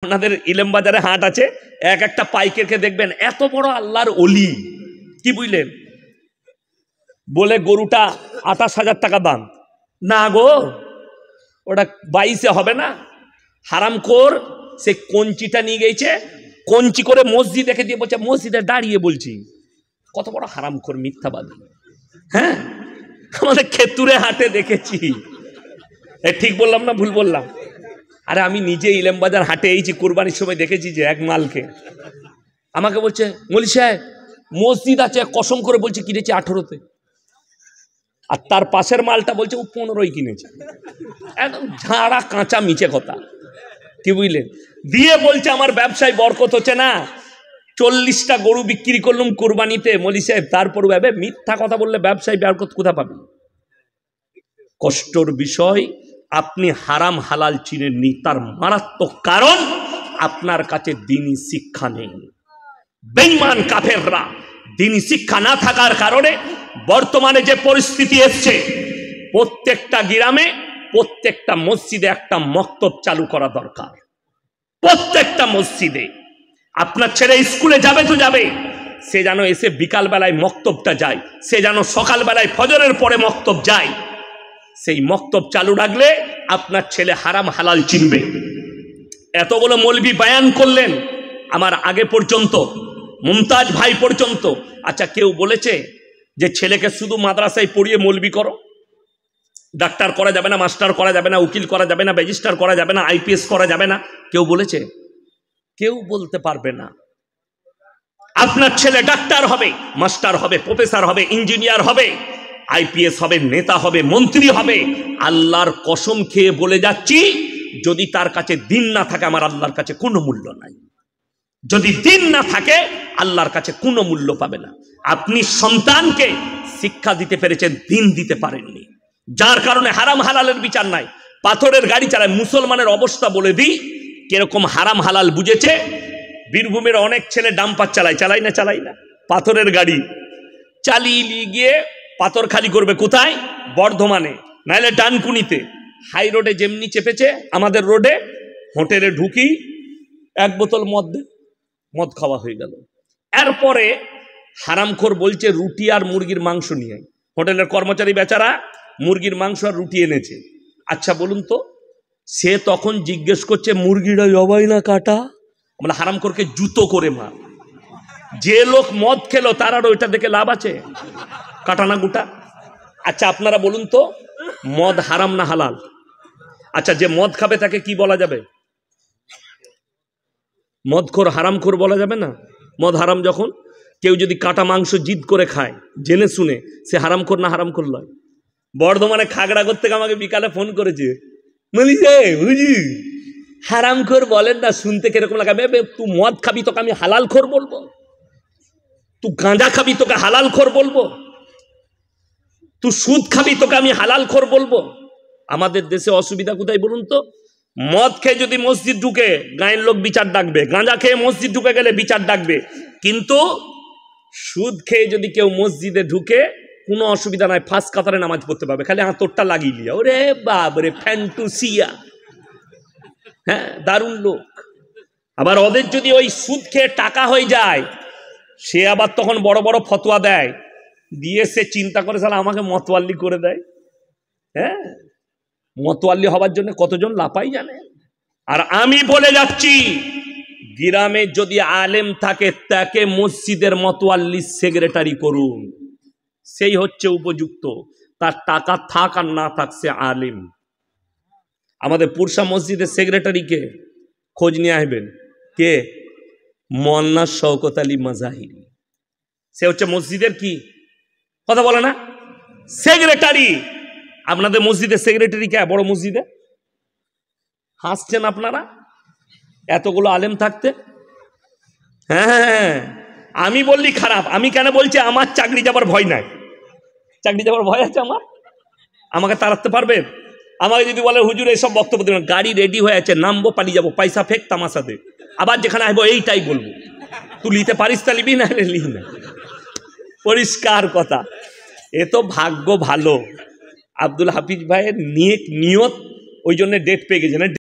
আপনাদের ইলেম বাজারে হাট আছে, এক একটা পাইকারকে দেখবেন এত বড় আল্লাহর ওলি, কি বুঝলেন, বলে গরুটা ২৮,০০০ টাকা দাম। না গো, ওটা 22-এ হবে না। হারামখোর সে কঞ্চিটা নিয়ে গেছে, কঞ্চি করে মসজিদ দেখে দিয়ে বলছে মসজিদে দাঁড়িয়ে বলছি। কত বড় হারামখোর মিথ্যাবাদী। হ্যাঁ, আমাদের খেতুরে হাটে দেখেছি। ঠিক বললাম না ভুল বললাম? আরে আমি নিজে ইলেমবাজার হাটে এইছি, কোরবানির সময় দেখেছি যে এক মালকে আমাকে বলছে মৌলী সাহেব মসজিদ আছে, কসম করে বলছে কিনেছি 18-তে, আর তার পাশের মালটা বলছে ও 15-ই কিনেছে। একদম ঝাড়া কাঁচা মিছে কথা, কি বুঝলেন? দিয়ে বলছে আমার ব্যবসায় বরকত হচ্ছে না, 40টা গরু বিক্রি করলাম কোরবানিতে। মৌলী সাহেব তারপর ভাবে মিথ্যা কথা বললে ব্যবসায় বরকত কোথা পাবে? কষ্টর বিষয়, আপনি হারাম হালাল চিনেননি, তার মারাত্মক কারণ আপনার কাছে দ্বীনি শিক্ষা নেই। বেঈমান কাফেররা দ্বীনি শিক্ষা না থাকার কারণে বর্তমানে যে পরিস্থিতি এসছে, প্রত্যেকটা গ্রামে প্রত্যেকটা মসজিদে একটা মক্তব চালু করা দরকার। প্রত্যেকটা মসজিদে আপনার ছেলে স্কুলে যাবে তো যাবে, সে যেন এসে বিকাল বেলায় মক্তবটা যায়, সে যেন সকাল বেলায় ফজরের পরে মক্তব যায়। সেই মক্তব চালু রাখলে আপনার ছেলে হারাম হালাল চিনবে। এতগুলো মৌলবি বয়ান করলেন আমার আগে পর্যন্ত, মুমতাজ ভাই পর্যন্ত। আচ্ছা, কেউ বলেছে যে ছেলেকে শুধু মাদ্রাসায় পড়িয়ে মৌলবি করো, ডাক্তার করা যাবে না, মাস্টার করা যাবে না, উকিল করা যাবে না, রেজিস্ট্রার করা যাবে না, আইপিএস করা যাবে না? কেউ বলেছে? কেউ বলতে পারবে না। আপনার ছেলে ডাক্তার হবে, মাস্টার হবে, প্রফেসর হবে, ইঞ্জিনিয়ার হবে, আইপিএস হবে, নেতা হবে, মন্ত্রী হবে। আল্লাহর কসম খেয়ে বলে যাচ্ছি, যদি তার কাছে দিন না থাকে আমার আল্লাহর কাছে কোনো মূল্য নাই। যদি দিন না থাকে আল্লাহর কাছে কোনো মূল্য পাবে না। আপনি সন্তানকে শিক্ষা দিতে পেরেছেন, দিন দিতে পারেননি, যার কারণে হারাম হালালের বিচার নাই। পাথরের গাড়ি চালায়। মুসলমানের অবস্থা বলে দিই কিরকম হারাম হালাল বুঝেছে। বীরভূমের অনেক ছেলে ডাম্পার চালায় না, পাথরের গাড়ি চালিয়ে গিয়ে পাথর খালি করবে কোথায়? বর্ধমানে, নাইলে ডানকুনিতে। হাই রোডে যেমনি চেপেছে আমাদের রোডে, হোটেলে ঢুকি 1 বোতল মদ খাওয়া হয়ে গেল। এরপরে হারামখোর বলছে রুটি আর মুরগির মাংস নিয়ে। হোটেলের কর্মচারী বেচারা মুরগির মাংস আর রুটি এনেছে। আচ্ছা বলুন তো, সে তখন জিজ্ঞেস করছে মুরগিটা জবাই না কাটা? আমরা হারামখোরকে জুতো করে মার। যে লোক মদ খেলো তার আর ওইটা দেখে লাভ আছে? কাটা না গোটা? আচ্ছা আপনারা বলুন তো, মদ হারাম না হালাল? আচ্ছা, যে মদ খাবে তাকে কি বলা যাবে? মদখোর হারামখোর বলা যাবে না? মদ হারাম যখন, কেউ যদি কাটা মাংস জিদ করে খায় জেনে শুনে, সে হারামখোর না হারামখোর নয়? বর্ধমানে খাগড়াগড় থেকে আমাকে বিকালে ফোন করেছে, বুঝি হারামখোর বলেন না, শুনতে কিরকম লাগাবে? তুই মদ খাবি তোকে আমি হালাল খোর বলবো? তুই গাঁজা খাবি তোকে হালাল খোর বলবো? তুই সুদ খাবি তোকে আমি হালাল খোর বলবো? আমাদের দেশে অসুবিধা কোথায় বলুন তো? মদ খেয়ে যদি মসজিদ ঢুকে গায়ের লোক বিচার ডাকবে, গাঁজা খেয়ে মসজিদ ঢুকে গেলে বিচার ডাকবে, কিন্তু সুদ খেয়ে যদি কেউ মসজিদে ঢুকে কোনো অসুবিধা নাই, ফার্স্ট কাতারে নামাজ পড়তে পারবে, খালি আঁতরটা লাগিয়ে লিয়া। ওরে বাবরে, ফ্যান্টুসিয়া। হ্যাঁ, দারুণ লোক। আবার ওদের যদি ওই সুদ খেয়ে টাকা হয়ে যায়, সে আবার তখন বড় বড় ফতোয়া দেয়, দিয়ে সে চিন্তা করে সালা আমাকে মতওয়াল্লি করে দেয়। হ্যাঁ, মতওয়াল্লি হবার জন্য কতজন লাপাই জানে। আর আমি বলে যাচ্ছি, গ্রামে যদি আলেম থাকে তাকে মসজিদের মতওয়াল্লি সেক্রেটারি করুন, সেই হচ্ছে উপযুক্ত। তার টাকা থাক আর না থাক, সে আলেম। আমাদের পুরসা মসজিদের সেক্রেটারিকে খোঁজ নিয়ে আসবেন, কে? মোল্লা শওকত আলী মাজাহিরি। সে হচ্ছে মসজিদের কি কথা বলে না, সেক্রেটারি। আপনাদের মসজিদের সেক্রেটারি কে? বড় মসজিদে হাসছেন আপনারা এতগুলো আলেম থাকতে? হ্যাঁ, আমি বললি খারাপ? আমি কেন বলছি? আমার চাকরি যাবার ভয় নাই। চাকরি যাবার ভয় আছে আমার? আমাকে তাড়াতে পারবে? আমাকে যদি বলে হুজুর এইসব বক্তব্য দেবেন, গাড়ি রেডি হয়ে আছে, নামবো, পালিয়ে যাবো, পয়সা ফেক, তামাশা দে, আবার যেখানে আসবো এইটাই বলবো। তুই লিতে পারিস তা লিবি, না লিখ না। পরিষ্কার কথা। এ তো ভাগ্য ভালো, আব্দুল হাফিজ ভাইয়ের নিয়ত ওই জন্য ডেট পেয়ে গেছে না।